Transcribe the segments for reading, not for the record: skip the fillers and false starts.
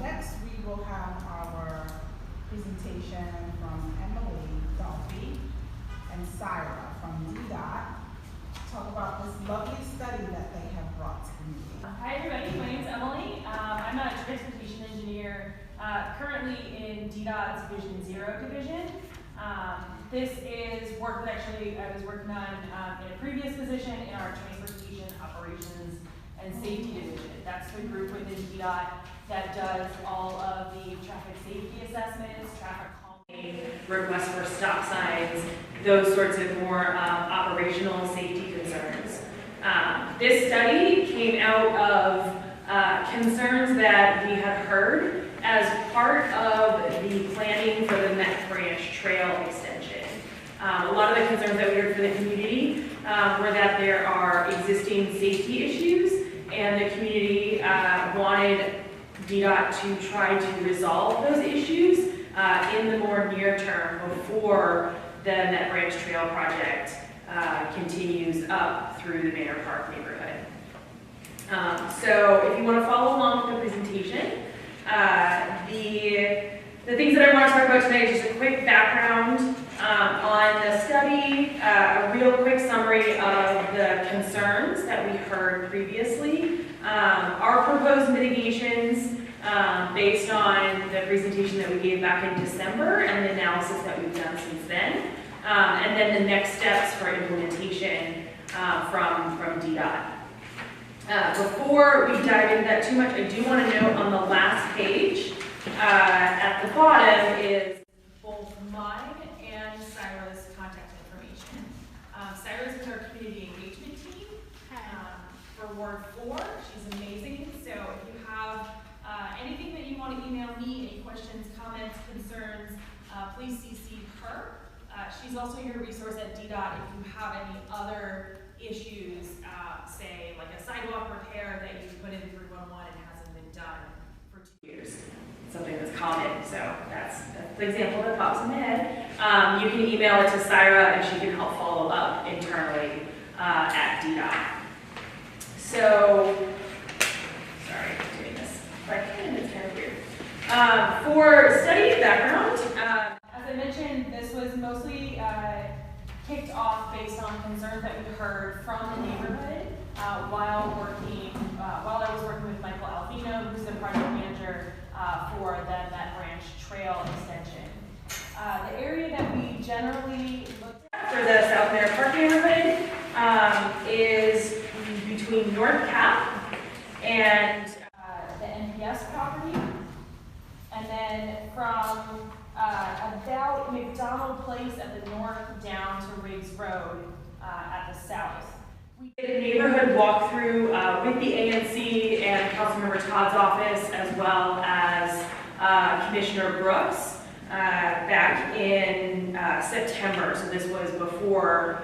Next, we will have our presentation from Emily Dalphy and Sarah from DDOT to talk about this lovely study that they have brought to the meeting. Hi everybody, my name is Emily. I'm a transportation engineer currently in DDOT's Vision Zero division. This is work that actually I was working on in a previous position in our transportation operations and safety division. That's the group within DDOT that does all of the traffic safety assessments, traffic calming, requests for stop signs, those sorts of more operational safety concerns. This study came out of concerns that we had heard as part of the planning for the Met Branch Trail extension. A lot of the concerns that we heard from the community were that there are existing safety issues, and the community wanted DDOT to try to resolve those issues in the more near term before the Met Branch Trail project continues up through the Manor Park neighborhood. So if you want to follow along with the presentation, the things that I want to talk about tonight is just a quick background on the study, a real quick summary of the concerns that we heard previously, our proposed mitigations based on the presentation that we gave back in December and the analysis that we've done since then, and then the next steps for implementation from DDOT. Before we dive into that too much, I do want to note on the last page, at the bottom is both mine and Sarah's contact information. Sarah's with our community engagement team for Ward 4. She's amazing. So if you have anything that you want to email me, any questions, comments, concerns, please CC her. She's also your resource at DDOT if you have any other issues, say like a sidewalk repair that you put in 311 and hasn't been done for 2 years. Something that's common, so that's the example that pops in my head. You can email it to Sarah and she can help follow up internally at DDOT. So, sorry, I'm doing this, but it's kind of weird. For study background, as I mentioned, this was mostly kicked off based on concerns that we heard from the neighborhood while I was working with Michael Alfino, who's the project manager for the Met Branch Trail extension. The area that we generally looked at for the South Manor Park neighborhood is between North Cap and the NPS property, and then from about McDonald Place at the north down to Riggs Road at the south. We did a neighborhood walkthrough with the ANC and Councilmember Todd's office, as well as Commissioner Brooks back in September. So this was before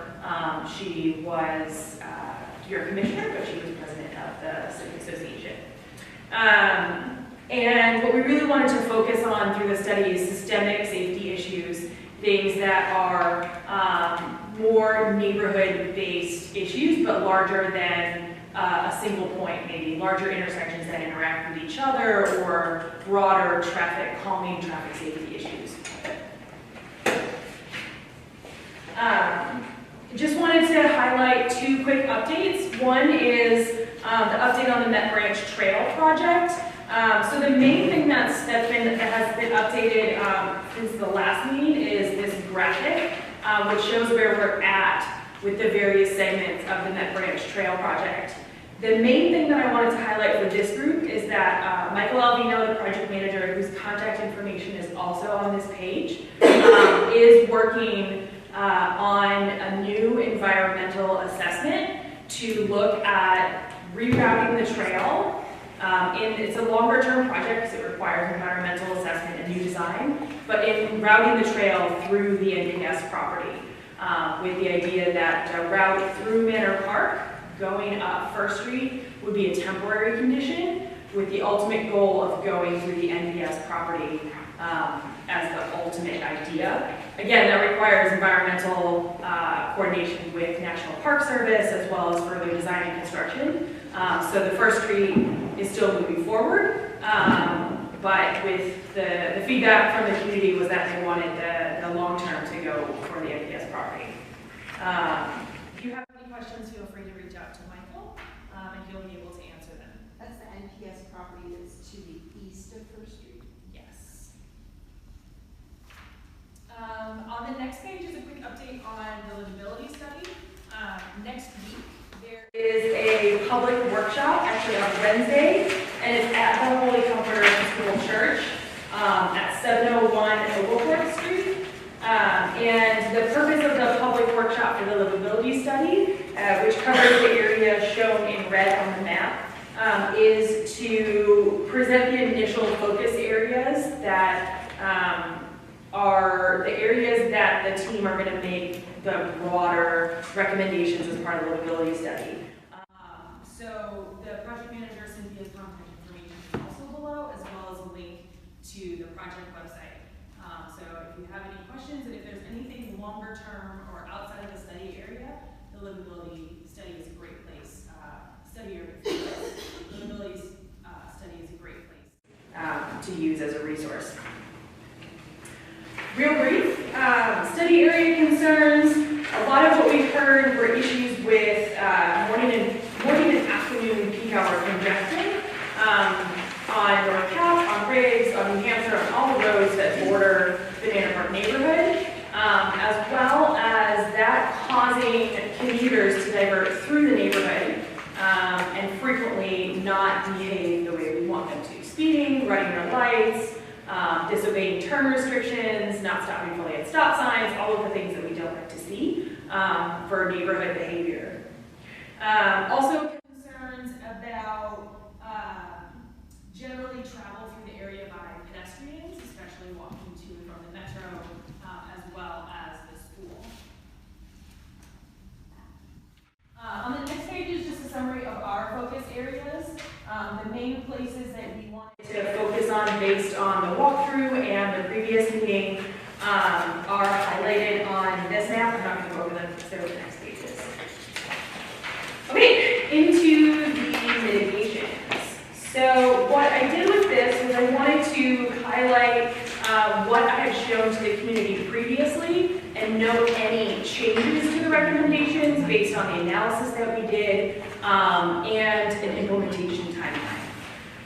she was your commissioner, but she was president of the Civic Association. And what we really wanted to focus on through the study is systemic safety issues, things that are more neighborhood-based issues, but larger than a single point, maybe larger intersections that interact with each other, or broader traffic calming, traffic safety issues. Just wanted to highlight two quick updates. One is the update on the Met Branch Trail project. So the main thing that has been updated since the last meeting is this graphic, which shows where we're at with the various segments of the Met Branch Trail project. The main thing that I wanted to highlight for this group is that Michael Alvino, the project manager, whose contact information is also on this page, is working on a new environmental assessment to look at rerouting the trail. It's a longer term project because it requires environmental assessment and new design, but in routing the trail through the NPS property with the idea that a route through Manor Park going up First Street would be a temporary condition with the ultimate goal of going through the NPS property as the ultimate idea. Again, that requires environmental coordination with National Park Service as well as further design and construction. So the First Street is still moving forward. But with the feedback from the community was that they wanted the long term to go for the NPS property. If you have any questions, feel free to reach out to Michael, and he'll be able to answer them. That's the NPS property that's to the east of First Street? Yes. On the next page is a quick update on the livability study. Next week, there is a public workshop, actually on Wednesday, and it's at the Holy Comforter Episcopal Church at 701 Oglethorpe Street. And the purpose of the public workshop for the livability study, which covers the area shown in red on the map, is to present the initial focus areas that are the areas that the team are going to make the broader recommendations as part of the livability study. So the project manager, Cynthia's contact information is also below, as well as a link to the project website. So if you have any questions, and if there's anything longer term or outside of the study area, the livability study is a great place. Livability study is a great place to use as a resource. Real brief, study area concerns. A lot of what we heard were issues with morning and afternoon peak hour congestion on North Cap, on Briggs, on New Hampshire, on all the roads that border the Manor Park neighborhood, as well as that causing commuters to divert through the neighborhood and frequently not behave the way we want them to. Speeding, running red lights, disobeying turn restrictions, not stopping fully at stop signs, all of the things that we don't like to see for neighborhood behavior. Also concerns about generally travel through the area by pedestrians, especially walking to and from the metro, as well as the school. On the next page is just a summary of our focus areas. The main places that we wanted to focus on based on the walkthrough and the previous meeting are highlighted on this map. I'm not going to go over them because they're the next pages. Okay, into the mitigations. So what I did with this was I wanted to highlight what I had shown to the community previously and note any changes to the recommendations based on the analysis that we did and an implementation timeline.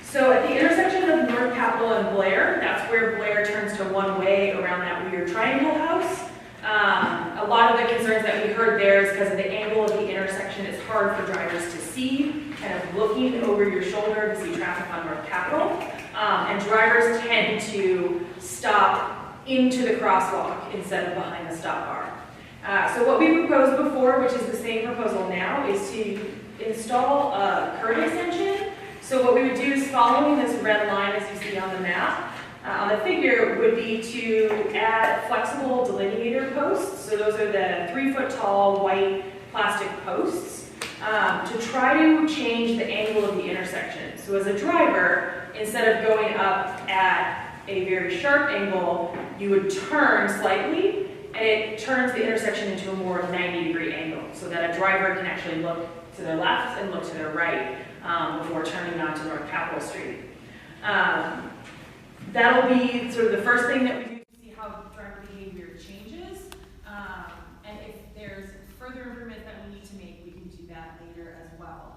So at the intersection of North Capitol and Blair, that's where Blair turns to one way around that weird triangle house. A lot of the concerns that we heard there is because of the angle of the intersection. It's hard for drivers to see, kind of looking over your shoulder to see traffic on North Capitol. And drivers tend to stop into the crosswalk instead of behind the stop bar. So what we proposed before, which is the same proposal now, is to install a curb extension. So what we would do is following this red line as you see on the map, on the figure, would be to add flexible delineator posts. So those are the 3-foot tall white plastic posts to try to change the angle of the intersection. So as a driver, instead of going up at a very sharp angle, you would turn slightly, and it turns the intersection into a more 90-degree angle so that a driver can actually look to their left and look to their right before turning onto North Capitol Street. That'll be sort of the first thing that we do to see how driver behavior changes. And if there's further improvements that we need to make, we can do that later as well.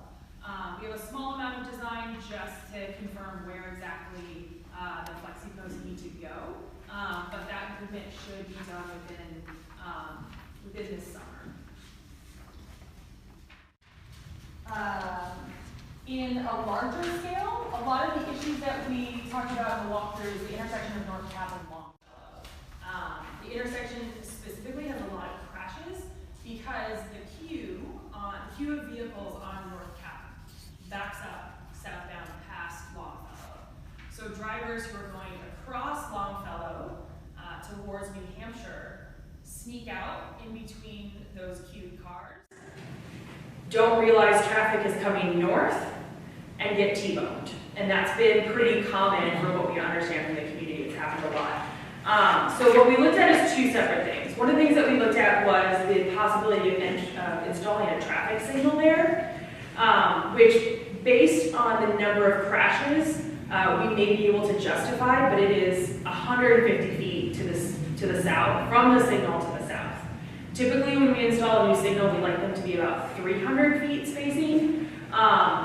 We have a small amount of design just to confirm where exactly the flexi posts need to go. But that improvement should be done within this summer. In a larger scale, a lot of the issues that we talked about in the walkthrough is the intersection of North Cap and Longfellow. The intersection specifically has a lot of crashes because the queue of vehicles on North Cap backs up southbound past Longfellow. So drivers who are going across Longfellow towards New Hampshire sneak out in between those queued cars, don't realize traffic is coming north, and get T-boned. And that's been pretty common from what we understand from the community. It's happened a lot. So what we looked at is two separate things. One of the things that we looked at was the possibility of installing a traffic signal there, which based on the number of crashes, we may be able to justify, but it is 150 feet to the south, from the signal to the south. Typically when we install a new signal, we like them to be about 300 feet spacing.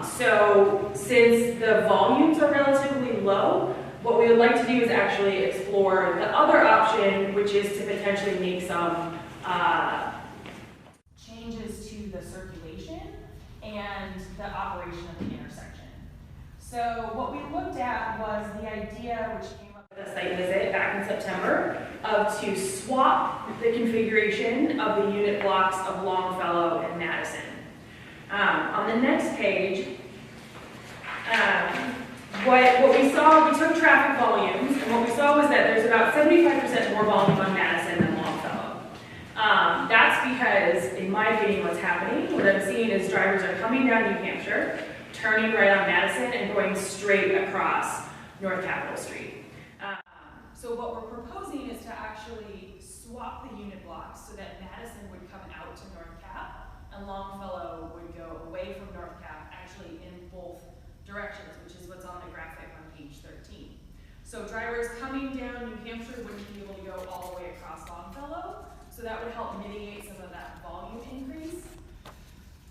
So since the volumes are relatively low, what we would like to do is actually explore the other option, which is to potentially make some changes to the circulation and the operation of the intersection. So what we looked at was the idea, which came up at a site visit back in September, of to swap the configuration of the unit blocks of Longfellow and Madison. On the next page, what we saw, we took traffic volumes, and what we saw was that there's about 75% more volume on Madison than Longfellow. That's because, in my opinion, what's happening, what I'm seeing is drivers are coming down New Hampshire, turning right on Madison, and going straight across North Capitol Street. So what we're proposing is to actually swap the unit blocks so that Madison would come out to North Cap, and Longfellow would go away from North Cap, actually in both directions, which is what's on the graphic on page 13. So drivers coming down New Hampshire wouldn't be able to go all the way across Longfellow, so that would help mitigate some of that volume increase.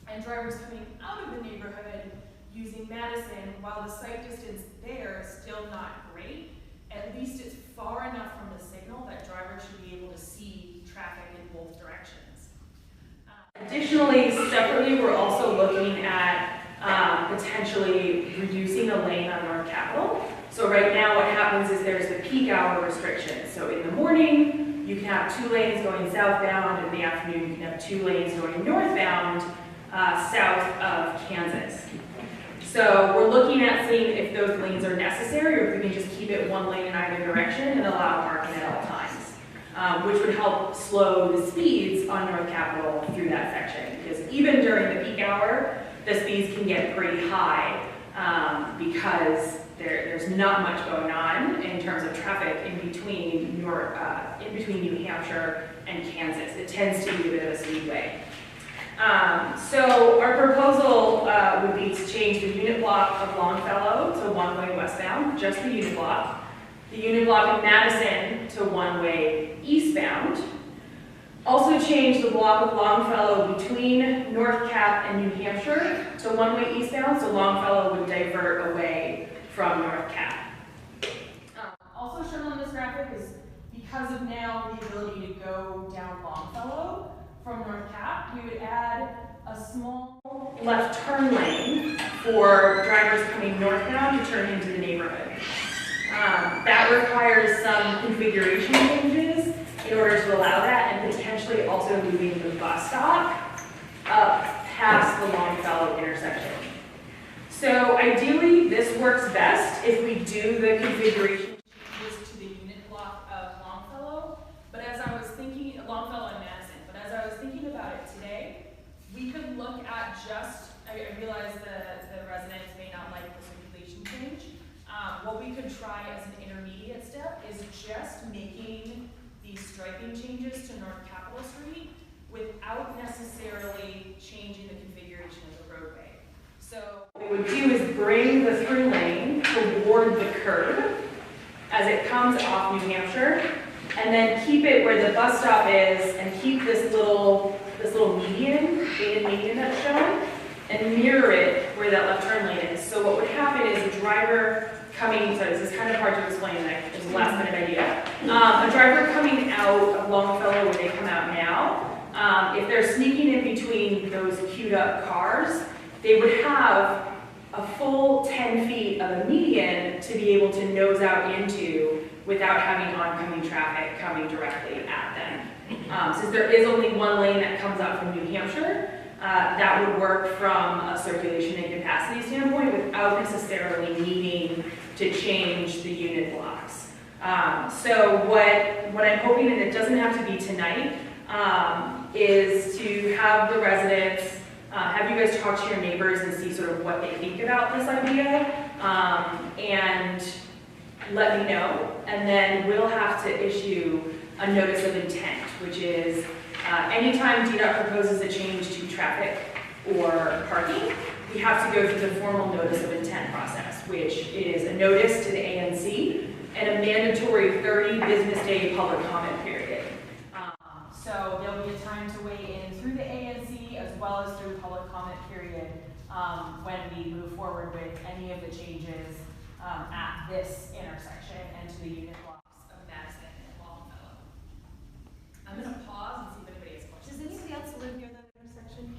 And drivers coming out of the neighborhood using Madison, while the sight distance there is still not great, at least it's far enough from the signal that drivers should be able to see traffic in both directions. Additionally, separately, we're also looking at potentially reducing a lane on North Capitol. So right now what happens is there's the peak hour restriction. So in the morning, you can have 2 lanes going southbound. In the afternoon, you can have 2 lanes going northbound, south of Kansas. So we're looking at seeing if those lanes are necessary or if we can just keep it 1 lane in either direction and allow parking at all times, which would help slow the speeds on North Capitol through that section. Because even during the peak hour, the speeds can get pretty high because there's not much going on in terms of traffic in between New Hampshire and Kansas. It tends to be a bit of a speedway. So our proposal would be to change the unit block of Longfellow to 1-way westbound, just the unit block of Madison to 1-way eastbound. Also change the block of Longfellow between North Cap and New Hampshire to 1-way eastbound, so Longfellow would divert away from North Cap. Also shown on this graphic is because of now the ability to go down Longfellow from North Cap, we would add a small left turn lane for drivers coming northbound to turn into the neighborhood. That requires some configuration changes in order to allow that, and potentially also moving the bus stop up past the Longfellow intersection. So ideally, this works best if we do the configuration changes to the unit block of Longfellow. But as I was thinking, Longfellow and Madison, but as I was thinking about it today, we could look at just, I realize the residents may not like the circulation change. What we could try as an intermediate step is just making these striping changes to North Capitol Street without necessarily changing the configuration of the roadway. So what we would do is bring the through lane toward the curb as it comes off New Hampshire, and then keep it where the bus stop is, and keep this little median, shaded median that's shown, and mirror it where that left turn lane is. So what would happen is a driver coming, sorry, this is kind of hard to explain, it's a last minute idea. A driver coming out of Longfellow where they come out now, if they're sneaking in between those queued up cars, they would have a full 10 feet of a median to be able to nose out into without having oncoming traffic coming directly at them. Since there is only 1 lane that comes out from New Hampshire, that would work from a circulation and capacity standpoint without necessarily needing to change the unit blocks. So what I'm hoping, and it doesn't have to be tonight, is to have the residents, have you guys talk to your neighbors and see sort of what they think about this idea, and let me know, and then we'll have to issue a notice of intent, which is anytime DDOT proposes a change to traffic or parking, we have to go through the formal notice of intent process, which is a notice to the ANC and a mandatory 30 business day public comment period. So there'll be a time to weigh in through the ANC as well as through the public comment period when we move forward with any of the changes at this intersection and to the unit blocks of Madison and Longfellow. I'm going to pause and see if anybody has questions. Does anybody else live near that intersection?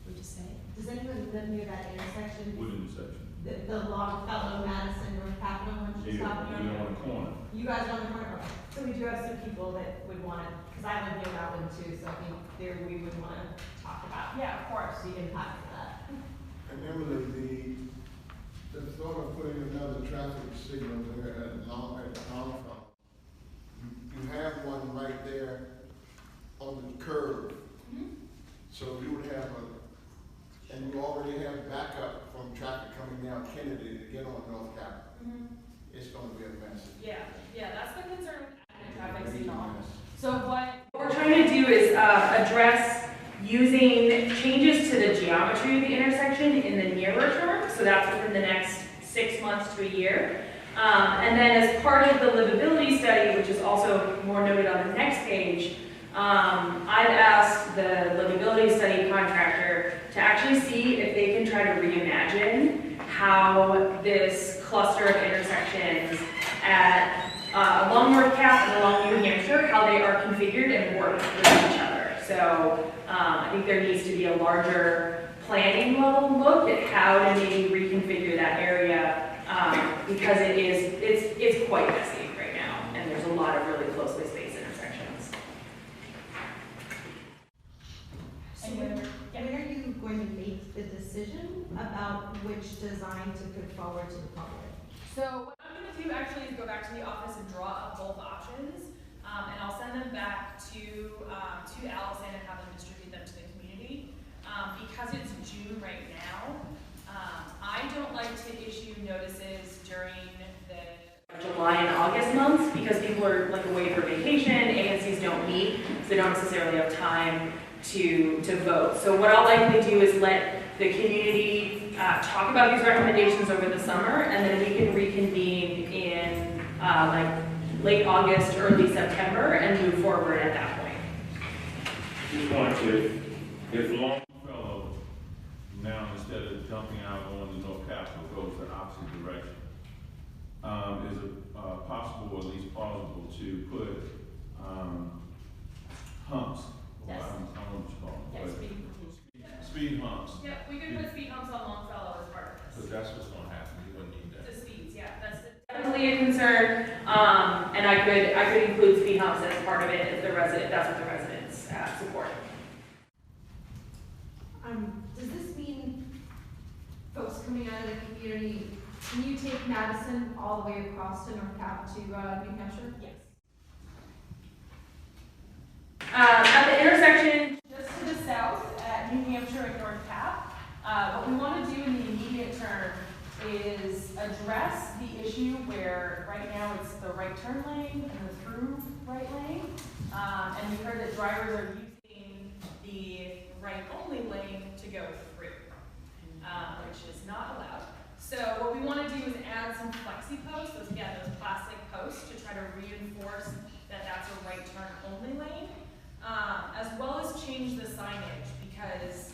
What'd you say? Does anyone live near that intersection? What intersection? The Longfellow, Madison, North Capitol, when she's Yeah, stopping we on the corner. You guys are on the corner, okay. So we do have some people that would want to, because I live near that one too, so I think there we would want to talk about Yeah, of course. the impact of that. And Emily, the thought of putting another traffic signal there at Longfellow, you have one right there on the curve. So you would have and you already have backup from traffic coming down Kennedy to get on North Capitol. It's gonna be a mess. Yeah, that's the concern with adding a traffic signal. So what we're trying to do is address using changes to the geometry of the intersection in the nearer term, so that's within the next 6 months to a year. And then as part of the livability study, which is also more noted on the next page, I've asked the livability study contractor to actually see if they can try to reimagine how this cluster of intersections at along North Cap and along New Hampshire, how they are configured and work with each other. So I think there needs to be a larger planning level look at how to maybe reconfigure that area because it's quite messy right now, and there's a lot of really closely spaced intersections. So when are you going to make the decision about which design to put forward to the public? So what I'm going to do actually is go back to the office and draw up both options, and I'll send them back to Allison and have them distribute them to the community. Because it's June right now, I don't like to issue notices during the July and August months because people are like away for vacation, ANCs don't meet, so they don't necessarily have time to vote. So what I'll likely do is let the community talk about these recommendations over the summer, and then we can reconvene in like late August, early September, and move forward at that point. Just wonder if Longfellow now, instead of jumping out on the North Capitol, goes the opposite direction, is it possible, or at least plausible, to put humps? Yes. I don't know what you call them. Yes, but speed humps. Yeah, we could put speed humps on Longfellow as part of But this. that's what's going to happen. You wouldn't need that. The speeds, yeah, that's definitely a concern, and I could include speed humps as part of it if that's what the residents support. Does this mean folks coming out of the community, can you take Madison all the way across to North Cap to New Hampshire? Yes. At the intersection just to the south at New Hampshire and North Cap, what we want to do in the immediate term is address the issue where right now it's the right turn lane and the through right lane. And we heard that drivers are using the right only lane to go through, which is not allowed. So what we want to do is add some flexi posts, those plastic posts, to try to reinforce that that's a right turn only lane, as well as change the signage because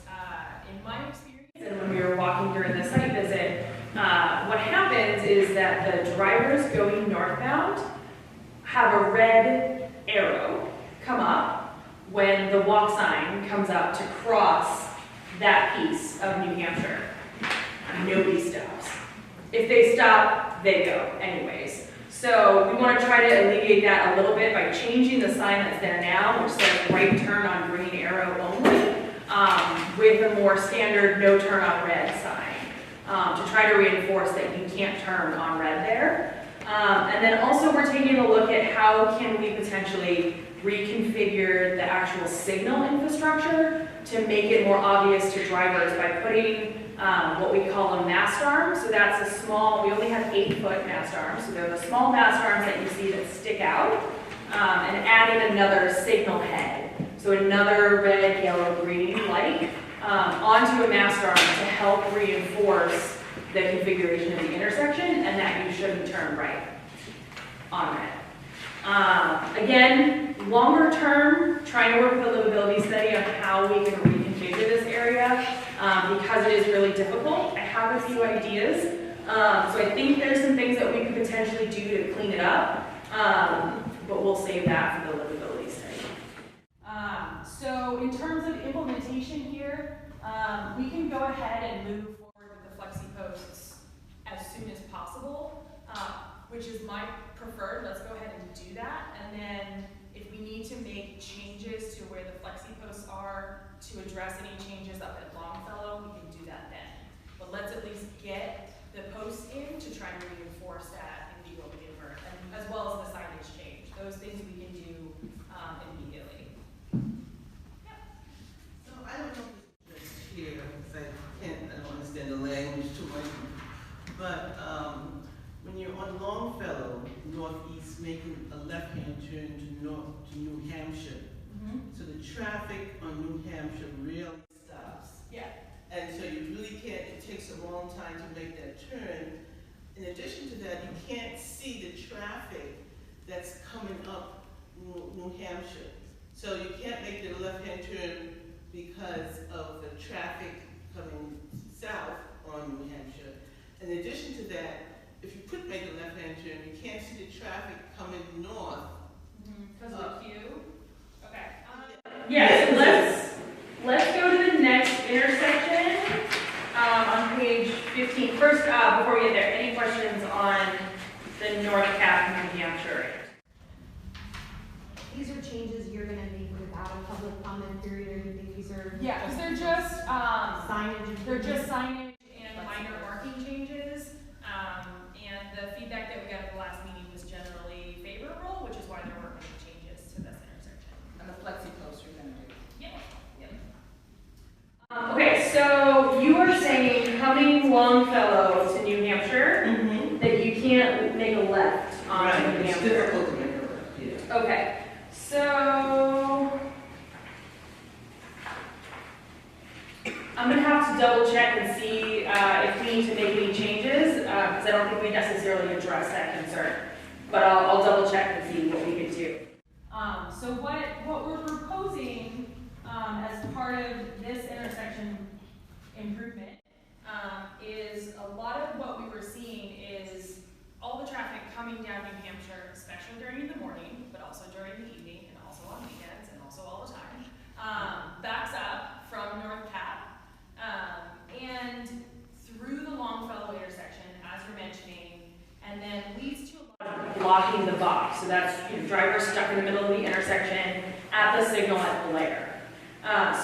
in my experience, and when we were walking during the site visit, what happens is that the drivers going northbound have a red arrow come up when the walk sign comes up to cross that piece of New Hampshire. Nobody stops. If they stop, they go anyways. So we want to try to alleviate that a little bit by changing the sign that's there now, which says right turn on green arrow only, with a more standard no turn on red sign, to try to reinforce that you can't turn on red there. And then also we're taking a look at how can we potentially reconfigure the actual signal infrastructure to make it more obvious to drivers by putting what we call a mast arm. So that's a small, we only have 8-foot mast arms, so they're the small mast arms that you see that stick out, and adding another signal head. So another red, yellow, green light onto a mast arm to help reinforce the configuration of the intersection and that you shouldn't turn right on it. Again, longer term, trying to work with a livability study on how we can reconfigure this area because it is really difficult. I have a few ideas. So I think there's some things that we could potentially do to clean it up, but we'll save that for the livability study. So in terms of implementation here, we can go ahead and move forward with the flexi posts as soon as possible, which is my preferred. Let's go ahead and do that. And then if we need to make changes to where the flexi posts are to address any changes up at Longfellow, we can do that then. But let's at least get the posts in to try and reinforce that in Beagle Giver, and as well as the signage change. Those things we can do immediately. So I don't know if it's here, because I don't understand the language too much, but when you're on Longfellow, northeast, making a left-hand turn to New Hampshire, so the traffic on New Hampshire really stops. Yeah. And so you really can't, it takes a long time to make that turn. In addition to that, you can't see the traffic that's coming up New Hampshire. So you can't make the left-hand turn because of the traffic coming south on New Hampshire. In addition to that, if you could make a left-hand turn, you can't see the traffic coming north. Because of the queue? Okay. Yeah, so let's go to the next intersection on page 15. First, before we get there, any questions on the North Cap and New Hampshire? These are changes you're gonna make without a public comment period, or you think these are? Yeah, because they're just Signage. they're just signage and minor marking changes. And the feedback that we got at the last meeting was generally favorable, which is why there weren't any changes to this intersection. And the flexi post you're gonna do. Yep. Okay, so you are saying coming Longfellow to New Hampshire that you can't make a left on New It's Hampshire. difficult to make a left, yeah. Okay, so I'm gonna have to double check and see if we need to make any changes, because I don't think we necessarily address that concern. But I'll double check and see what we could do. So what we're proposing as part of this intersection improvement is a lot of what we were seeing is all the traffic coming down New Hampshire, especially during the morning, but also during the evening and also on weekends and also all the time, backs up from North Cap and through the Longfellow intersection, as you're mentioning, and then leads to a lot of blocking the box. So that's drivers stuck in the middle of the intersection at the signal at Blair.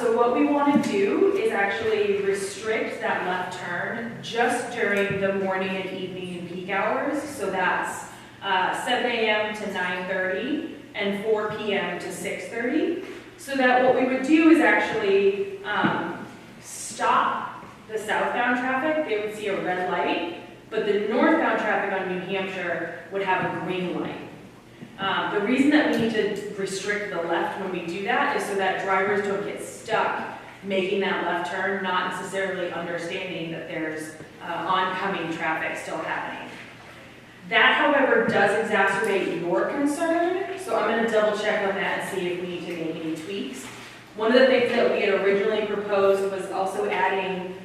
So what we want to do is actually restrict that left turn just during the morning and evening and peak hours. So that's 7 a.m. to 9:30 and 4 p.m. to 6:30. So that what we would do is actually stop the southbound traffic. They would see a red light, but the northbound traffic on New Hampshire would have a green light. The reason that we need to restrict the left when we do that is so that drivers don't get stuck making that left turn, not necessarily understanding that there's oncoming traffic still happening. That, however, does exacerbate your concern, so I'm going to double check on that and see if we need to make any tweaks. One of the things that we had originally proposed was also adding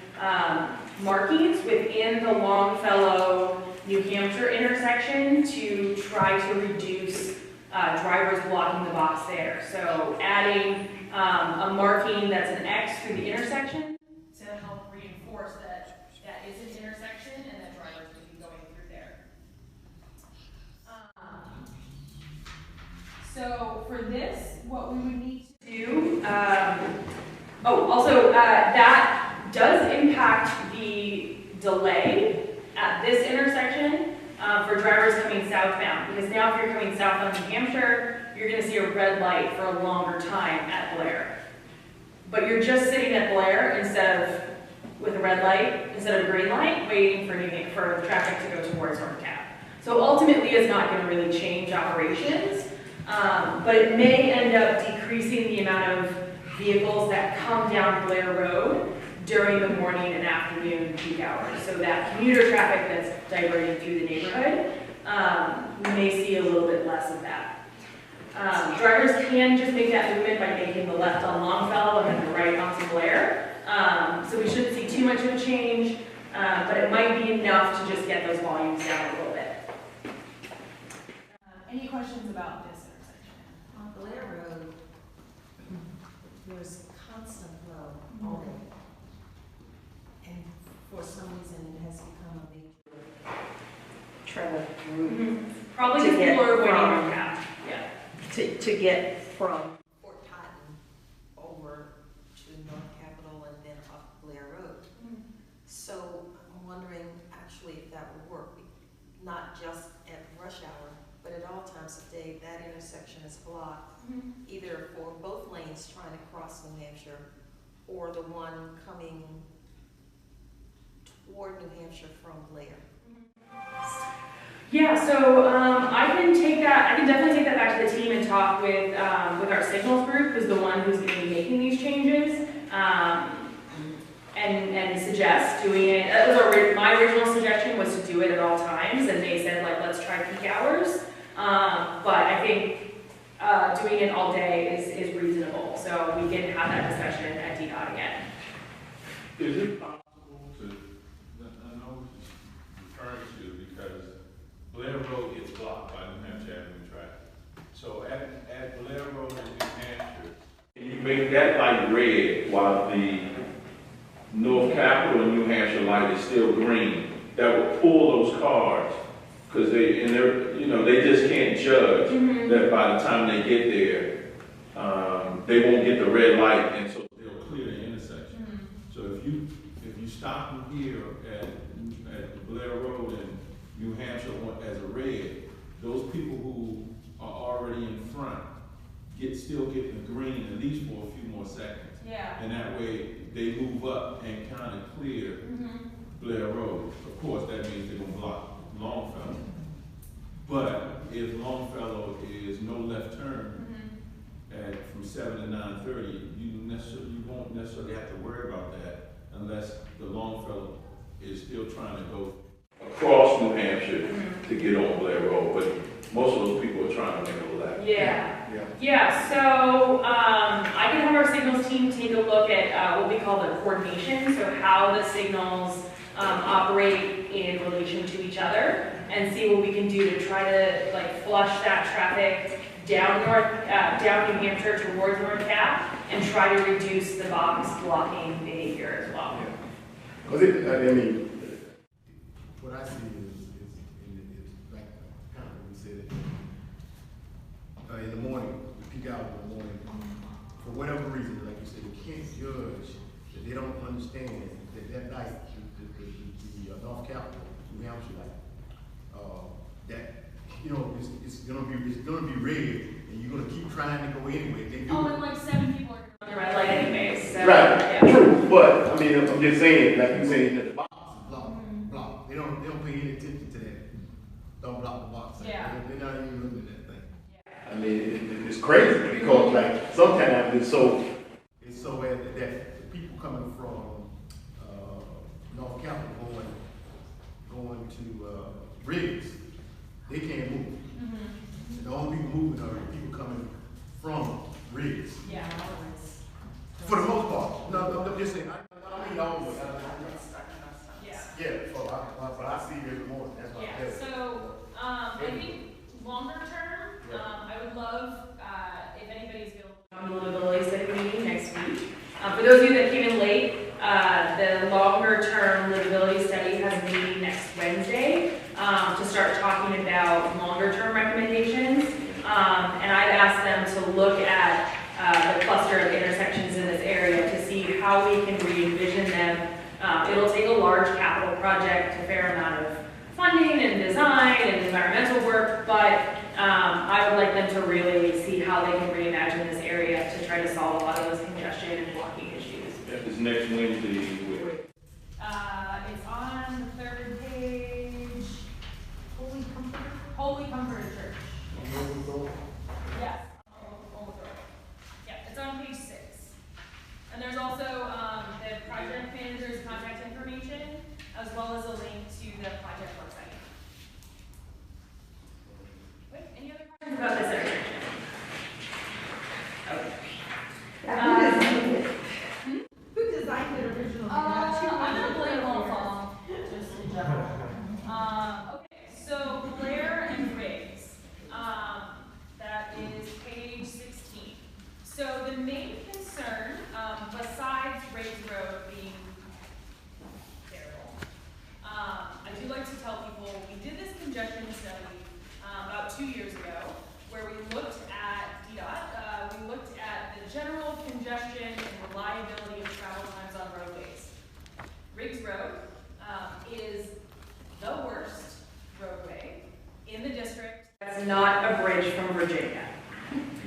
markings within the Longfellow New Hampshire intersection to try to reduce drivers blocking the box there. So adding a marking that's an X through the intersection to help reinforce that that is an intersection and that drivers will be going through there. So for this, what we would need to do, that does impact the delay at this intersection for drivers coming southbound. Because now if you're coming south on New Hampshire, you're going to see a red light for a longer time at Blair. But you're just sitting at Blair with a red light, instead of a green light, waiting for traffic to go towards North Cap. So ultimately it's not going to really change operations, but it may end up decreasing the amount of vehicles that come down Blair Road during the morning and afternoon peak hours. So that commuter traffic that's diverting through the neighborhood, we may see a little bit less of that. Drivers can just make that movement by making the left on Longfellow and then the right onto Blair. So we shouldn't see too much of a change, but it might be enough to just get those volumes down a little bit. Any questions about this intersection? On Blair Road, there's constant flow all day. And for some reason, it has become a major travel route. Probably To because get people are avoiding from- our cap. Yeah. to get from Fort Cotton over to North Capitol and then up Blair Road. So I'm wondering actually if that would work, not just at rush hour, but at all times of day. That intersection is blocked, either for both lanes trying to cross New Hampshire or the one coming toward New Hampshire from Blair. Yeah, so I can definitely take that back to the team and talk with our signals group, who's the one who's going to be making these changes, and suggest doing it. That was my original suggestion, was to do it at all times, and they said, like, let's try peak hours. But I think doing it all day is reasonable, so we can have that discussion at DDOT again. Is it possible to, I know it's referring to, because Blair Road gets blocked by New Hampshire Avenue traffic. So at Blair Road in New Hampshire, can you make that light red while the North Capitol and New Hampshire light is still green? That would pull those cars, because they just can't judge that by the time they get there, they won't get the red light, and so they'll clear the intersection. So if you stop them here at Blair Road and New Hampshire as a red, those people who are already in front still get the green at least for a few more seconds. Yeah. And that way they move up and kind of clear Blair Road. Of course, that means they're gonna block Longfellow. But if Longfellow is no left turn from 7 to 9:30, you won't necessarily have to worry about that unless the Longfellow is still trying to go across New Hampshire to get on Blair Road. But most of those people are trying to make a left. Yeah, so I can have our signals team take a look at what we call the coordination, so how the signals operate in relation to each other, and see what we can do to try to flush that traffic down New Hampshire towards North Cap, and try to reduce the box blocking behavior as well. What I see is like kind of what we said, in the morning, peak hours in the morning, for whatever reason, like you said, you can't judge that they don't understand that night, the North Capitol, New Hampshire, it's gonna be red, and you're gonna keep trying to go anyway. They do And 7 people are on the red light anyways, so. right, Yeah. true, but I'm just saying, like you saying, that the box is blocked. They don't pay any attention to that. Don't block the box. Yeah. They're not even looking at that thing. I mean, it's crazy because sometimes it's so that the people coming from North Capitol going to Riggs, they can't move. And the only people moving are the people coming from Riggs. Yeah. For the most part. No, I'm just saying. I mean, always. Yeah. But I see it every morning. That's why. Yeah, so, I think longer term, I would love, if anybody's available on the livability study meeting next week. For those of you that came in late, the longer term livability study has a meeting next Wednesday, to start talking about longer term recommendations. And I've asked them to look at, the cluster of intersections in this area to see how we can re-envision them. It'll take a large capital project, a fair amount of funding and design and environmental work, but I would like them to really see how they can reimagine this area to try to solve a lot of those congestion and blocking issues. It's next Wednesday. It's on the third page. Holy Comfort Church. Yes. Yeah, it's on page 6. 2 years ago, where we looked at DDOT. We looked at the general congestion and reliability of travel times on roadways. Riggs Road is the worst roadway in the district. That's not a bridge from Virginia.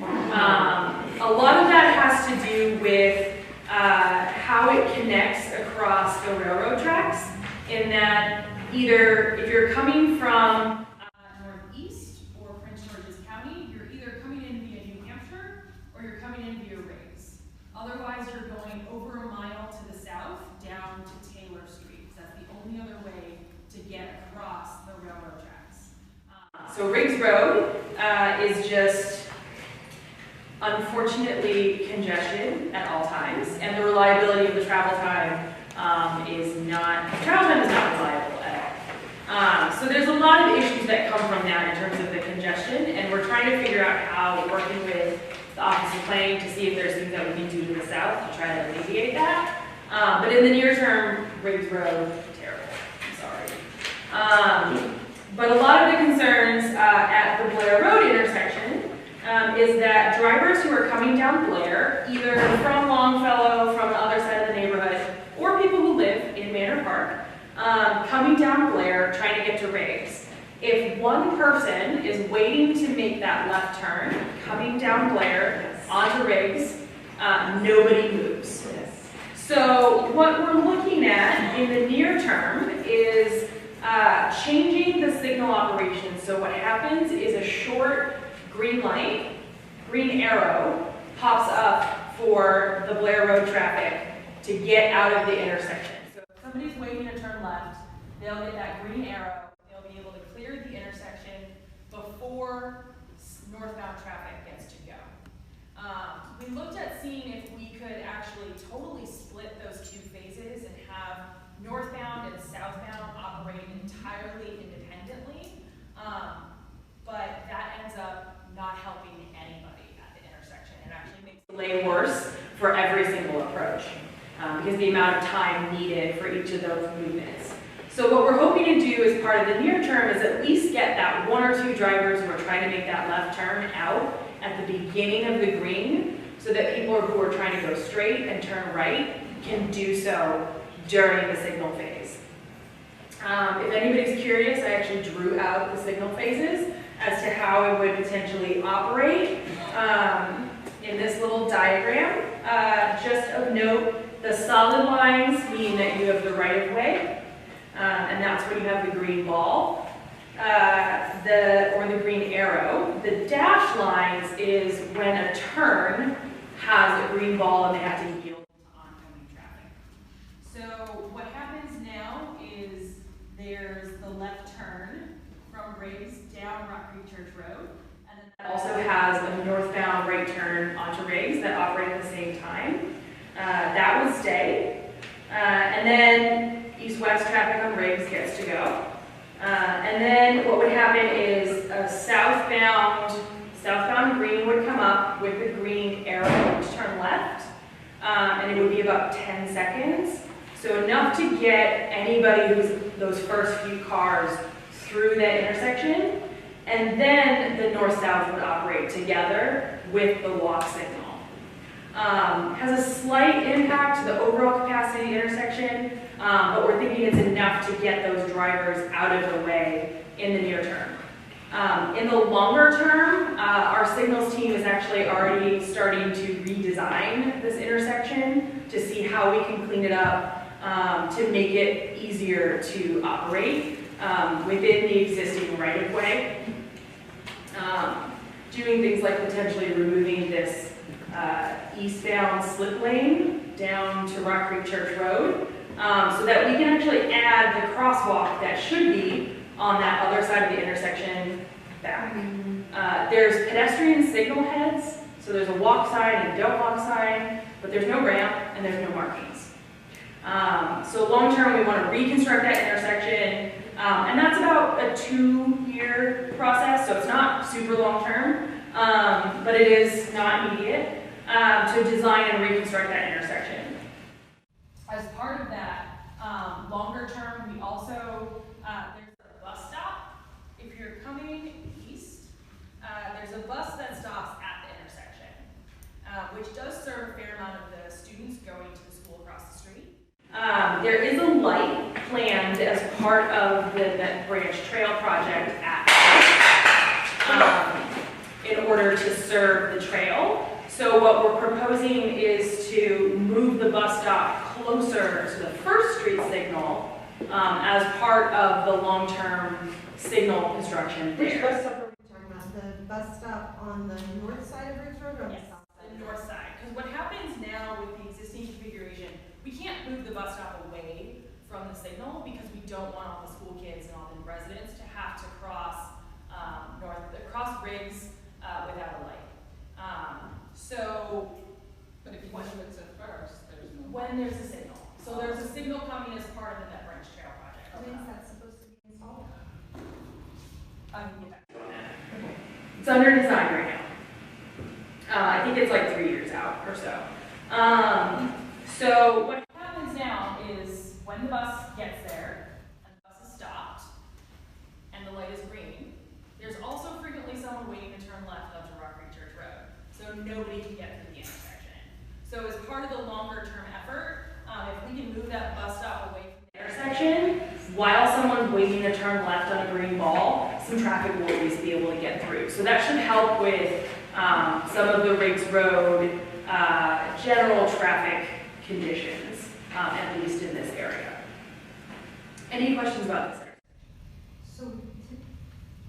A lot of that has to do with how it connects across the railroad tracks, in that either if you're coming from northeast or Prince George's County, you're either coming in via New Hampshire or you're coming in via Riggs. Otherwise, you're going over a mile to the south down to Taylor Street. That's the only other way to get across the railroad tracks. So Riggs Road is just unfortunately congested at all times, and the reliability of the travel time is not reliable at all. So there's a lot of issues that come from that in terms of the congestion, and we're trying to figure out how, working with the Office of Planning, to see if there's things that we can do to the south to try to alleviate that. But in the near term, Riggs Road, terrible, I'm sorry. But a lot of the concerns at the Blair Road intersection is that drivers who are coming down Blair, either from Longfellow, from the other side of the neighborhood, or people who live in Manor Park, coming down Blair, trying to get to Riggs. If one person is waiting to make that left turn, coming down Blair onto Riggs, nobody moves. So what we're looking at in the near term is changing the signal operation. So what happens is a short green light, green arrow, pops up for the Blair Road traffic to get out of the intersection. So if somebody's waiting to turn left, they'll get that green arrow. They'll be able to clear the intersection before northbound traffic gets to go. We looked at seeing if we could actually totally split those two phases and have northbound and southbound operate entirely independently, but that ends up not helping anybody at the intersection. It actually makes the lane worse for every single approach because the amount of time needed for each of those movements. So what we're hoping to do as part of the near term is at least get that one or two drivers who are trying to make that left turn out at the beginning of the green, so that people who are trying to go straight and turn right can do so during the signal phase. If anybody's curious, I actually drew out the signal phases as to how it would potentially operate in this little diagram. Just of note, the solid lines mean that you have the right of way, and that's when you have the green ball, or the green arrow. The dashed lines is when a turn has a green ball and they have to yield to oncoming traffic. So what happens now is there's the left turn from Riggs down Rock Creek Church Road, and then that also has a northbound right turn onto Riggs that operate at the same time. That would stay, and then east-west traffic on Riggs gets to go. And then what would happen is a southbound green would come up with the green arrow to turn left, and it would be about 10 seconds. So enough to get anybody those first few cars through that intersection, and then the north-south would operate together with the walk signal. Has a slight impact to the overall capacity of the intersection, but we're thinking it's enough to get those drivers out of the way in the near term. In the longer term, our signals team is actually already starting to redesign this intersection to see how we can clean it up to make it easier to operate within the existing right-of-way. Doing things like potentially removing this eastbound slip lane down to Rock Creek Church Road, so that we can actually add the crosswalk that should be on that other side of the intersection back. There's pedestrian signal heads, so there's a walk sign and a don't walk sign, but there's no ramp and there's no markings. So long term, we want to reconstruct that intersection, and that's about a 2-year process, so it's not super long term, but it is not immediate, to design and reconstruct that intersection. As part of that, longer term, we also, there's a bus stop. If you're coming east There is a light planned as part of the Net Branch Trail project in order to serve the trail. So what we're proposing is to move the bus stop closer to the First Street signal as part of the long-term signal construction Which there. bus stop are we talking about? The bus stop on the north side of Ridge Road or on the Yes, south side? the north side. Because what happens now with the existing configuration, we can't move the bus stop away from the signal because we don't want all the school kids and all the residents to have to cross across Riggs without a light. But if you want it at first, there's no. When there's a signal. So there's a signal coming as part of the Net Branch Trail project. When is that supposed to be installed? I can get back to you on that. It's under design right now. I think it's like 3 years out or so. So what happens now is when the bus gets there and the bus is stopped and the light is green, there's also frequently someone waiting to turn left onto Rock Creek Church Road. So nobody can get through the intersection. So as part of the longer term effort, if we can move that bus stop away from the intersection, while someone's waiting to turn left on a green ball, some traffic will at least be able to get through. So that should help with some of the Riggs Road general traffic conditions, at least in this area. Any questions about this? So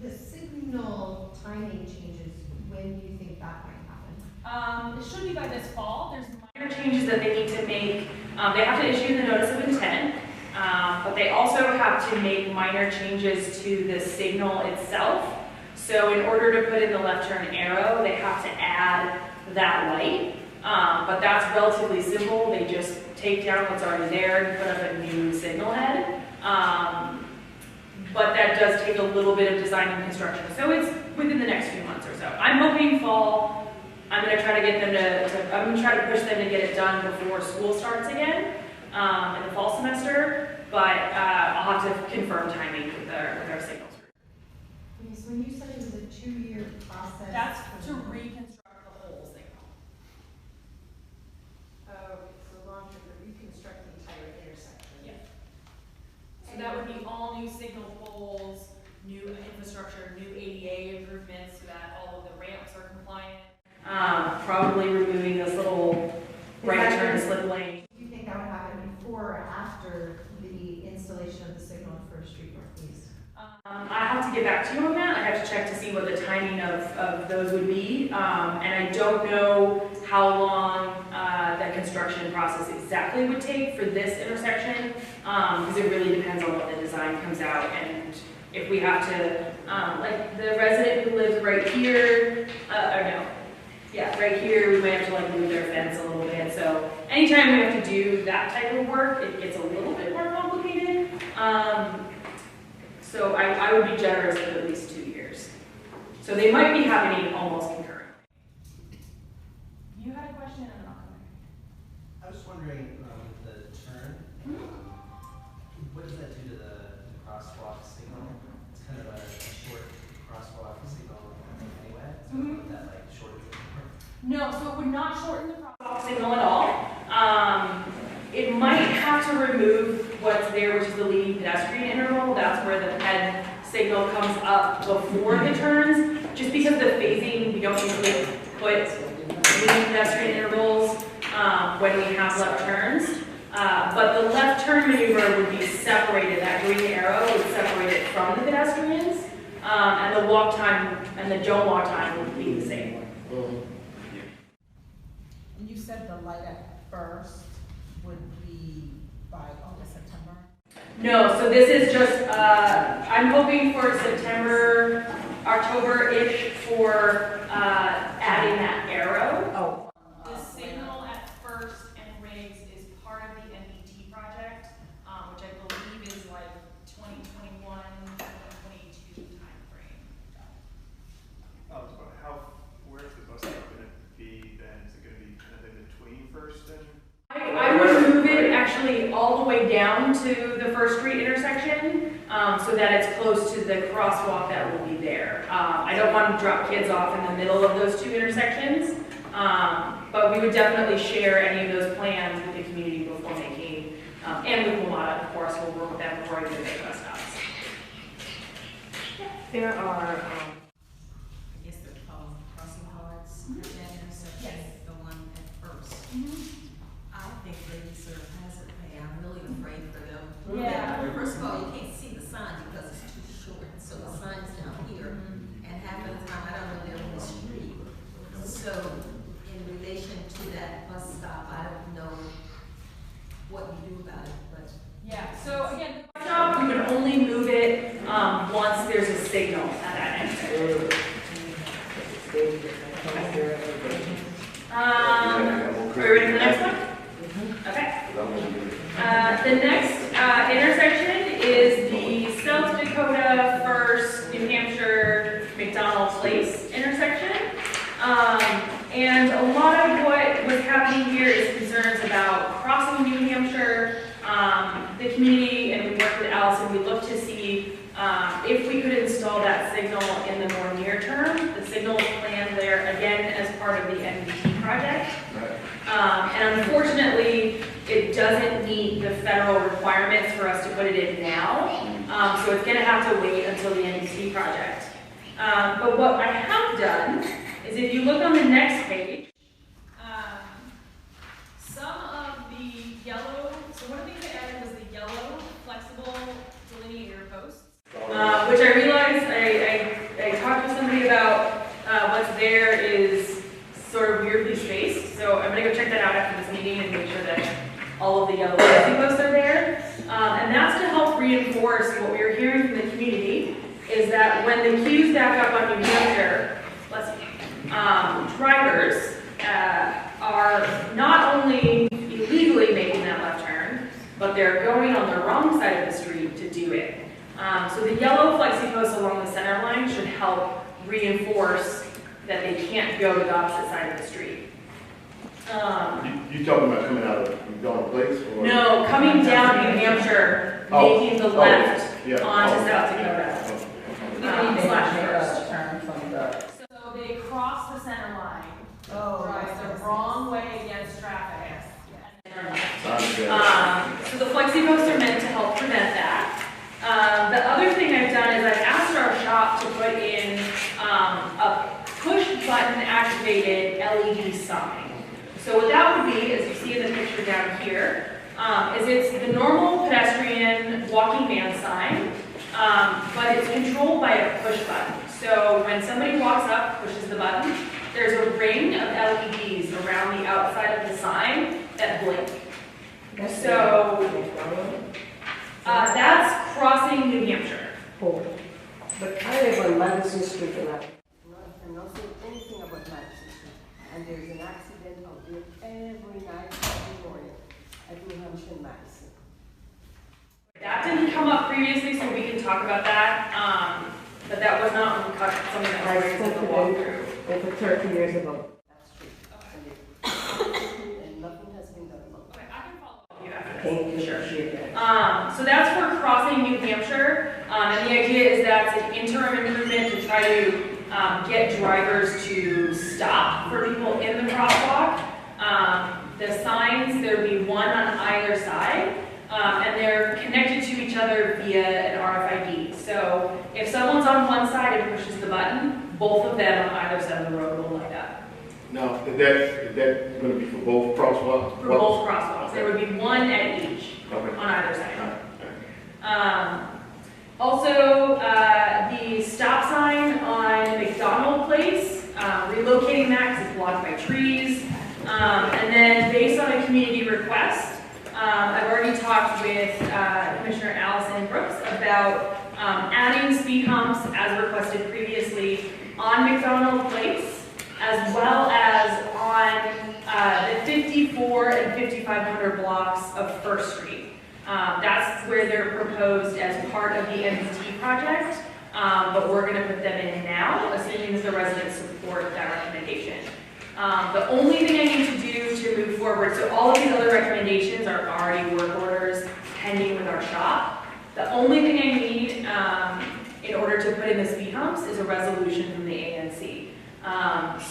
the signal timing changes, when do you think that might happen? It should be by this fall. There's minor changes that they need to make. They have to issue the notice of intent, but they also have to make minor changes to the signal itself. So in order to put in the left turn arrow, they have to add that light. But that's relatively simple. They just take down what's already there and put up a new signal head. But that does take a little bit of design and construction. So it's within the next few months or so. I'm hoping fall. I'm going to try to get them I'm going to try to push them to get it done before school starts again in the fall semester. But I'll have to confirm timing with our signals group. Okay, so when you said it was a 2-year process. That's to reconstruct the whole signal. Okay, so long term to reconstruct the entire intersection. Yeah. So that would be all new signal poles, new infrastructure, new ADA improvements so that all of the ramps are compliant. Probably removing this little right turn slip lane. Do you think that would happen before or after the installation of the signal at First Street Northeast? I have to get back to you on that. I have to check to see what the timing of those would be. And I don't know how long that construction process exactly would take for this intersection, because it really depends on what the design comes out and if we have to, like the resident who lives right here, right here, we might have to like move their fence a little bit. So anytime we have to do that type of work, it gets a little bit more complicated. So I would be generous with at least 2 years. So they might be happening almost concurrently. You had a question, and then I'll come back. I was wondering, the turn, what does that do to the crosswalk signal? It's kind of a short crosswalk signal anyway, so would that like shorten it more? No, so it would not shorten the crosswalk signal at all. It might have to remove what's there, which is the leading pedestrian interval. That's where the ped signal comes up before the turns. Just because the phasing, we don't usually put leading pedestrian intervals when we have left turns. But the left turn maneuver would be separated. That green arrow would separate it from the pedestrians. And the walk time and the don't walk time would be the same. And you said the light at First would be by August, September? No, so this is just, I'm hoping for September, October-ish for adding that arrow. Oh. The signal at First and Riggs is part of the NET project, which I believe is like 2021, 2022 timeframe. Where's the bus stop going to be then? Is it going to be kind of in between First and? I would move it actually all the way down to the First Street intersection, so that it's close to the crosswalk that will be there. I don't want to drop kids off in the middle of those two intersections, but we would definitely share any of those plans with the community before making And with Lumada, of course, we'll work with them before we do the bus stops. There are, I guess they're called crossing guards at that intersection, Yes. the one at first. I think they deserve hazard pay, I'm really afraid for them. Yeah. First of all, you can't see the sign because it's too short, so the sign's down here, and half of the time, I don't know they're in the street. So, in relation to that bus stop, I don't know what you do about it, but. Yeah, so again, the bus stop, we would only move it once there's a signal at that intersection. Are we ready for the next one? Okay. The next intersection is the South Dakota First New Hampshire McDonald Place intersection. And a lot of what was happening here is concerns about crossing New Hampshire. The community, and we worked with Allison, we looked to see if we could install that signal in the more near term. The signal is planned there again as part of the MDT project. And unfortunately, it doesn't meet the federal requirements for us to put it in now. So it's going to have to wait until the MDT project. But what I have done is if you look on the next page, some of the yellow, so one of the things I added was the yellow flexible delineator posts, which I realized I talked to somebody about what's there is sort of weirdly spaced. So I'm going to go check that out after this meeting and make sure that all of the yellow flexi posts are there. And that's to help reinforce what we were hearing from the community is that when the queues back up on New Hampshire, drivers are not only illegally making that left turn, but they're going on the wrong side of the street to do it. So the yellow flexi posts along the center line should help reinforce that they can't go to the opposite side of the street. You talking about coming out of McDonald Place? Or? No, coming down New Hampshire, making the left onto South Dakota. Slash first. Turn from the. So they cross the center line. Drive the wrong way against traffic. So the flexi posts are meant to help prevent that. The other thing I've done is I've asked our shop to put in a push button activated LED sign. So what that would be, as you see in the picture down here, is it's the normal pedestrian walking man sign, but it's controlled by a push button. So when somebody walks up, pushes the button, there's a ring of LEDs around the outside of the sign that blink. So that's crossing New Hampshire. but I live on Madison Street and I'm not saying anything about Madison Street. And there's an accident out there every night, every morning at New Hampshire and Madison. That didn't come up previously, so we can talk about that. But that was not something that was raised in the walkthrough. over 30 years ago. That's true. And nothing has been done about it. Okay, I can follow up with you after this. Thank you. Sure. So that's for crossing New Hampshire, and the idea is that's an interim improvement to try to get drivers to stop for people in the crosswalk. The signs, there'll be one on either side, and they're connected to each other via an RFID. So if someone's on one side and pushes the button, both of them on either side of the road will light up. Now, is that going to be for both crosswalks? For both crosswalks. There would be one at each Okay. on either side. Also, the stop sign on McDonald Place, relocating that because it's blocked by trees. And then based on a community request, I've already talked with Commissioner Allison Brooks about adding speed humps as requested previously on McDonald Place, as well as on the 54 and 5500 blocks of First Street. That's where they're proposed as part of the MDT project, but we're going to put them in now, assuming that the residents support that recommendation. The only thing I need to do to move forward, so all of these other recommendations are already work orders pending with our shop. The only thing I need in order to put in the speed humps is a resolution from the ANC.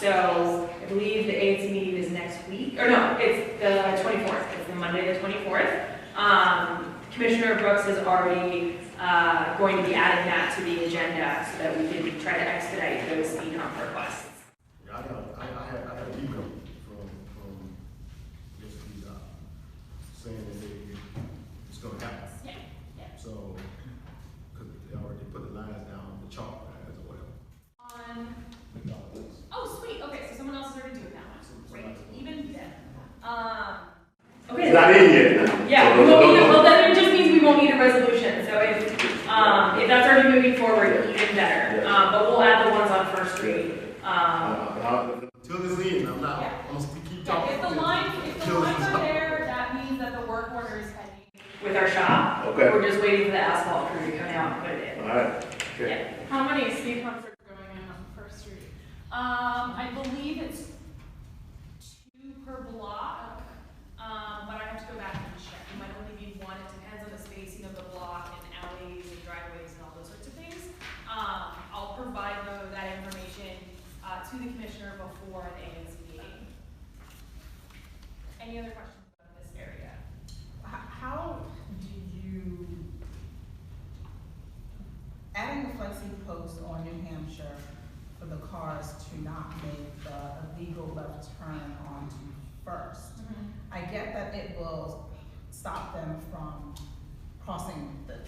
So I believe the ANC meeting is next week, or no, it's the 24th, it's the Monday the 24th. Commissioner Brooks is already going to be adding that to the agenda so that we can try to expedite those speed hump requests. I had an email from Mr. DDOT saying that it's gonna happen. Yeah. So, cause they already put the lines down on the chalk as well. Oh, sweet, okay, so someone else is already doing that one, great, even better. Okay. It's not in yet. Yeah, we won't need, well, then it just means we won't need a resolution, so if that's already moving forward, even better. But we'll add the ones on First Street. Till this end, I'm not, I'm gonna keep talking. If the lines are there, that means that the work order is pending. With our shop. Okay. We're just waiting for the asphalt crew to come out and put it in. Alright, okay. Yeah. How many speed humps are going in on First Street? I believe it's 2 per block, but I have to go back and check. It might only be 1. It depends on the spacing of the block and alleys and driveways and all those sorts of things. I'll provide that information to the commissioner before the ANC meeting. Any other questions about this area? How do you, adding the flexi post on New Hampshire for the cars to not make the illegal left turn onto First? I get that it will stop them from crossing the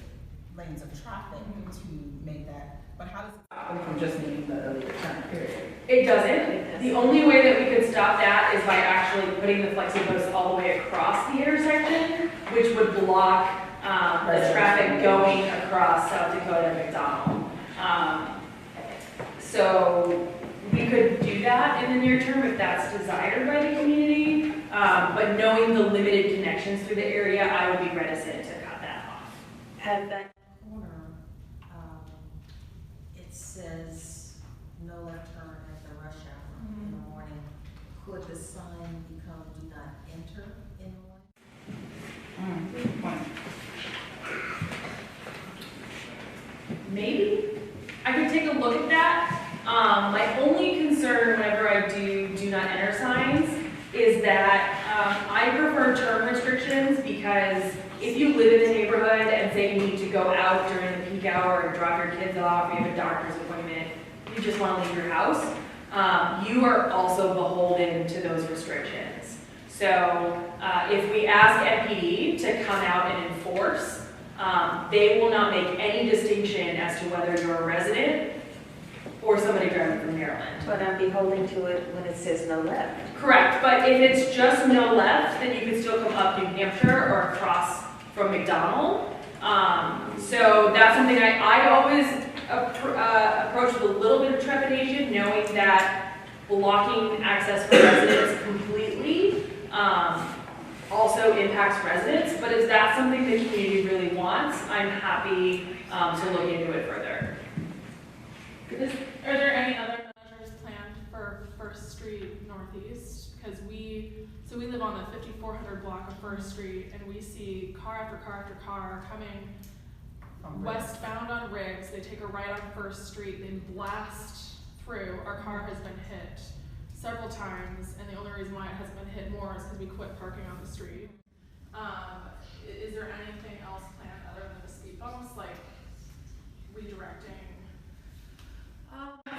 lanes of traffic to make that, but how does it stop them from just making the illegal turn, period? It doesn't. The only way that we could stop that is by actually putting the flexi post all the way across the intersection, which would block the traffic going across South Dakota and McDonald. So we could do that in the near term if that's desired by the community, but knowing the limited connections through the area, I would be reticent to cut that off. At that corner, it says no left turn at the rush hour in the morning. Could the sign become do not enter in the morning? Good point. Maybe. I could take a look at that. My only concern whenever I do not enter signs is that I prefer term restrictions, because if you live in the neighborhood and say you need to go out during the peak hour and drop your kids off, you have a doctor's appointment, you just want to leave your house, you are also beholden to those restrictions. So if we ask MPD to come out and enforce, they will not make any distinction as to whether you're a resident or somebody driving from Maryland. But I'm beholden to it when it says no left. Correct, but if it's just no left, then you can still come up New Hampshire or across from McDonald. So that's something I always approach with a little bit of trepidation, knowing that blocking access for residents completely also impacts residents. But if that's something the community really wants, I'm happy to look into it further. Are there any other measures planned for First Street Northeast? Because we live on the 5400 block of First Street, and we see car after car after car coming westbound on Riggs. They take a right on First Street, they blast through. Our car has been hit several times, and the only reason why it hasn't been hit more is because we quit parking on the street. Is there anything else planned other than the speed bumps, like redirecting?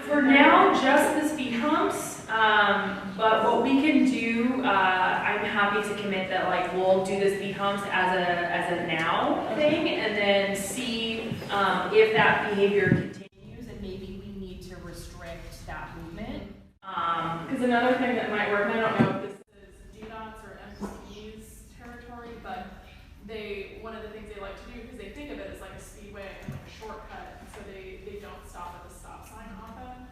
For now, just the speed humps, but what we can do, I'm happy to commit that we'll do the speed humps as a now thing, and then see if that behavior continues, and maybe we need to restrict that movement. Because another thing that might work, and I don't know if this is DDOT's or MC's territory, but one of the things they like to do, because they think of it as like a speedway and like a shortcut, so they don't stop at the stop sign often.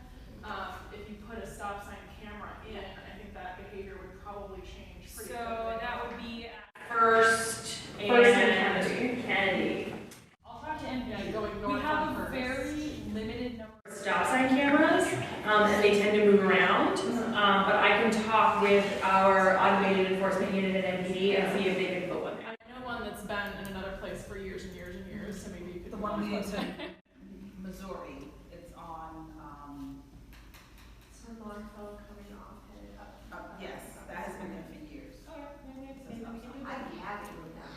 If you put a stop sign camera in, I think that behavior would probably change pretty quickly. So that would be at First and Kennedy. I'll talk to NPI going north. We have on a First. very limited number of stop sign cameras, and they tend to move around. But I can talk with our automated enforcement unit at MPD and see if they can put one there. I know one that's been in another place for years and years and years, so maybe you could. The one leading to Missouri, it's on, It's on Longfellow coming off headed up. yes, that has been there for years. Okay, maybe we can do I'd be happy with that.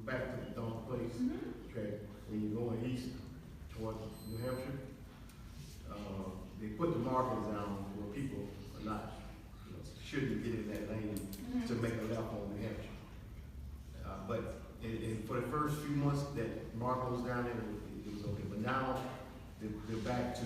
back to the Dawn Place track, when you're going east towards New Hampshire, they put the markings down where people are not, shouldn't get in that lane to make a left on New Hampshire. But for the first few months that marker was down there, it was okay. But now they're back to,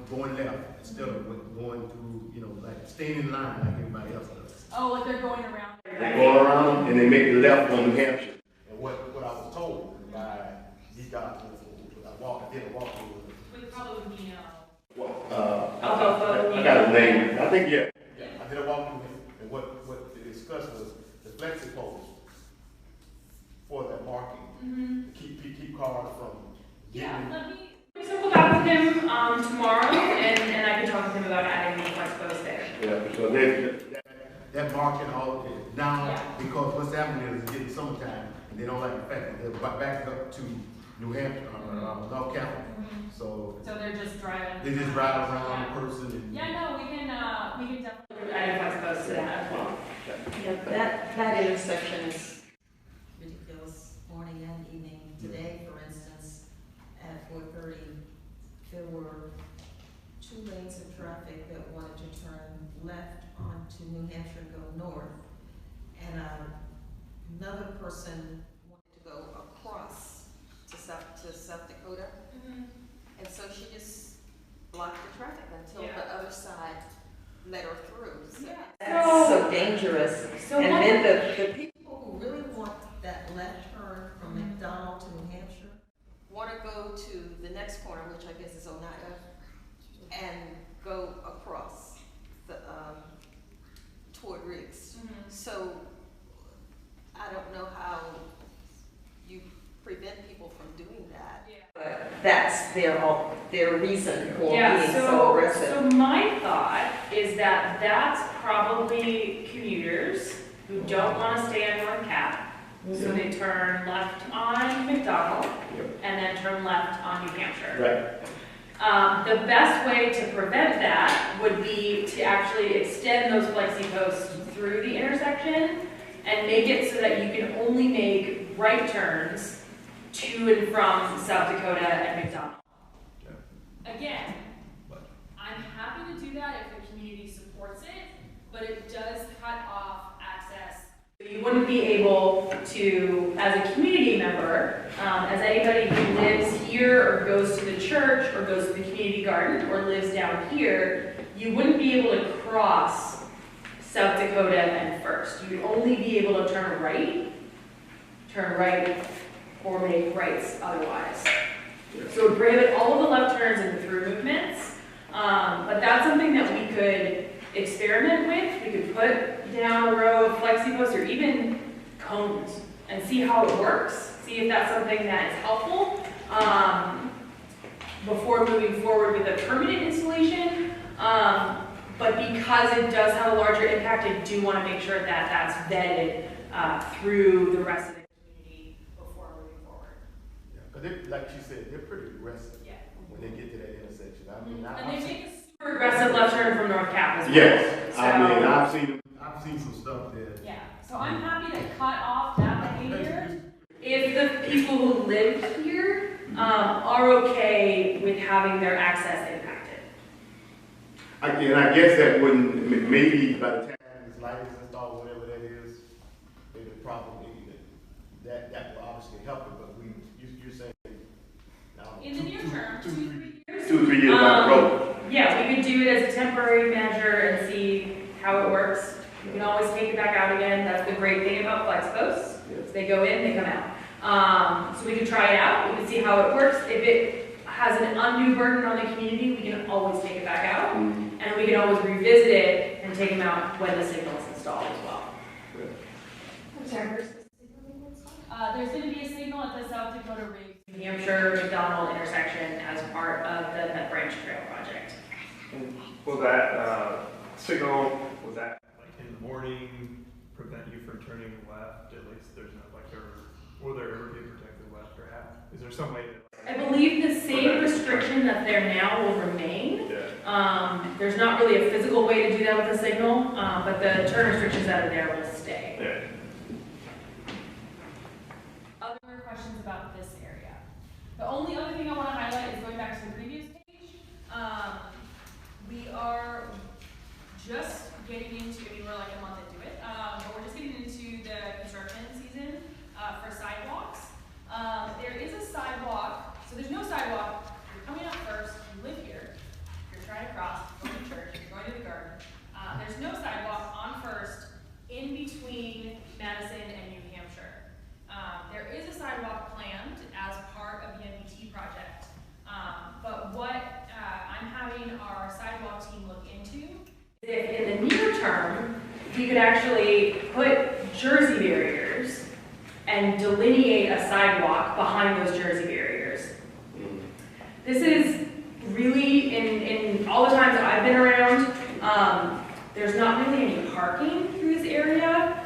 going left instead of going through, like staying in line like everybody else does. Oh, like they're going around. They go around and they make the left on New Hampshire. And what I was told by these guys, I did a walk through. With probably me I got his name. I think, yeah. I did a walk through and what they discussed was the flexi poles for that marking to keep cars from getting. Yeah, let me circle back with him tomorrow, and I can talk with him about adding the flex post there. Yeah, because that marking all now, because what's happening is it's getting summertime, and they don't like the fact that they're back up to New Hampshire, North Carolina. So they're just driving. They just drive around the person. And, we can definitely add flex post to that as well. Yeah, that intersection is Ridiculous morning and evening. Today, for instance, at 4:30, there were 2 lanes of traffic that wanted to turn left onto New Hampshire and go north, and another person wanted to go across to South Dakota, and so she just blocked the traffic until the other side let her through. So that's so dangerous. So and then the people who really want that left turn from McDonald to New Hampshire want to go to the next corner, which I guess is Oneida, and go across the toward Riggs. So I don't know how you prevent people from doing that. But that's their reason for being so aggressive. So my thought is that that's probably commuters who don't want to stay on North Cap, so they turn left on McDonald and then turn left on New Hampshire. Right. The best way to prevent that would be to actually extend those flexi posts through the intersection and make it so that you can only make right turns to and from South Dakota and McDonald. Again, I'm happy to do that if the community supports it, but it does cut off access. You wouldn't be able to, as a community member, as anybody who lives here or goes to the church or goes to the community garden or lives down here, you wouldn't be able to cross South Dakota and First. You would only be able to turn right, or make rights otherwise. So it would prohibit all of the left turns and the through movements, but that's something that we could experiment with. We could put down a row of flexi posts or even cones and see how it works, see if that's something that is helpful before moving forward with a permanent installation. But because it does have a larger impact, I do want to make sure that that's vetted through the rest of the community before moving forward. Yeah, because like she said, they're pretty aggressive when they get to that intersection. I mean, and they make a super aggressive left turn from North Cap as well. Yes, so, I mean, I've seen some stuff there. Yeah, so I'm happy to cut off that behavior if the people who live here are okay with having their access impacted. And I guess that wouldn't, maybe by the time this light is installed, whatever that is, they would probably, that will obviously help it, but you're saying now, In the near term, 2-3 years. 2-3 years down the road. Yeah, we could do it as a temporary measure and see how it works. You can always take it back out again. That's the great thing about flex posts. They go in, they come out. So we can try it out. We can see how it works. If it has an undue burden on the community, we can always take it back out. And we can always revisit it and take them out when the signal is installed as well. There's going to be a signal at the South Dakota Riggs, New Hampshire McDonald intersection as part of the Met Branch Trail project. Will that signal, will that like in the morning prevent you from turning left? At least there's no will there ever be a protected left or half? Is there some way to? I believe the same restriction that's there now will remain. Yeah. There's not really a physical way to do that with a signal, but the turn restrictions that are there will stay. Yeah. Other questions about this area? The only other thing I want to highlight is going back to the previous page. We are just getting into, I mean, we're like a month into it, but we're just getting into the construction season for sidewalks. There is a sidewalk, so there's no sidewalk. You're coming up first, you live here, you're trying to cross, going to church, you're going to the garden. There's no sidewalk on First in between Madison and New Hampshire. There is a sidewalk planned as part of the MBT project, but what I'm having our sidewalk team look into is if in the near term, we could actually put Jersey barriers and delineate a sidewalk behind those Jersey barriers. This is really, in all the times that I've been around, there's not really any parking through this area.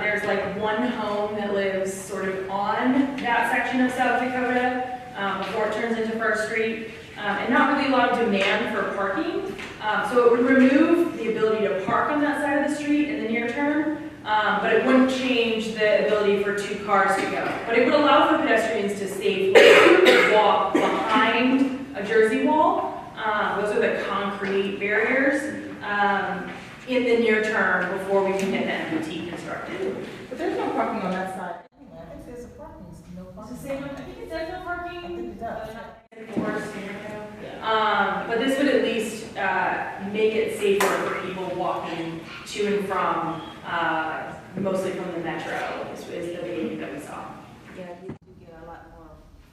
There's like one home that lives sort of on that section of South Dakota before it turns into First Street, and not really a lot of demand for parking. So it would remove the ability to park on that side of the street in the near term, but it wouldn't change the ability for two cars to go. But it would allow for pedestrians to safely walk behind a Jersey wall. Those are the concrete barriers in the near term before we can get the MBT constructed. But there's no parking on that side. I think there's a parking, no parking. It's the same, I think it says no parking. I think it does. But this would at least make it safer for people walking to and from, mostly from the metro, is the behavior that we saw. Yeah, you do get a lot more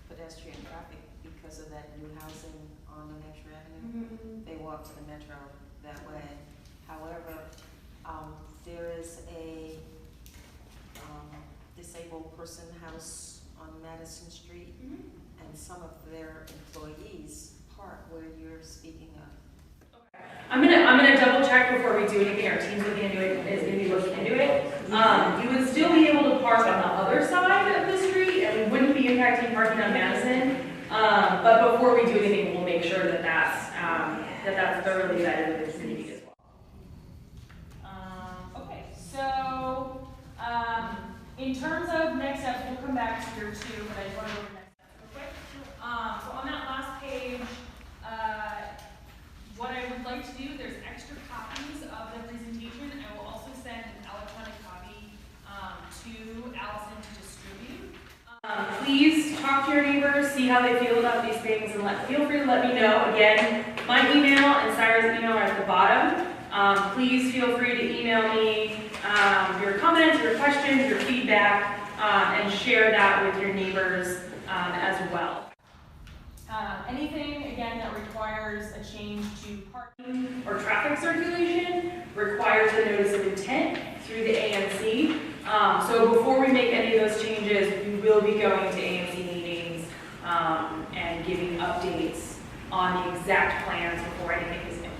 pedestrian traffic because of that new housing on New Hampshire Avenue. They walk to the metro that way. However, there is a disabled person house on Madison Street, and some of their employees park where you're speaking of. I'm gonna double check before we do anything. Our team's looking into it, is gonna be looking into it. You would still be able to park on the other side of the street, and we wouldn't be impacting parking on Madison. But before we do anything, we'll make sure that that's thoroughly vetted with the community as well. Okay, so in terms of next steps, we'll come back to your two, but I just want to go over next steps real quick. So on that last page, what I would like to do, there's extra copies of the presentation. I will also send an electronic copy to Allison to distribute. Please talk to your neighbors, see how they feel about these things, and feel free to let me know. Again, my email and Sarah's email are at the bottom. Please feel free to email me your comments, your questions, your feedback, and share that with your neighbors as well. Anything, again, that requires a change to parking or traffic circulation requires a notice of intent through the ANC. So before we make any of those changes, we will be going to ANC meetings and giving updates on the exact plans before anything is implemented.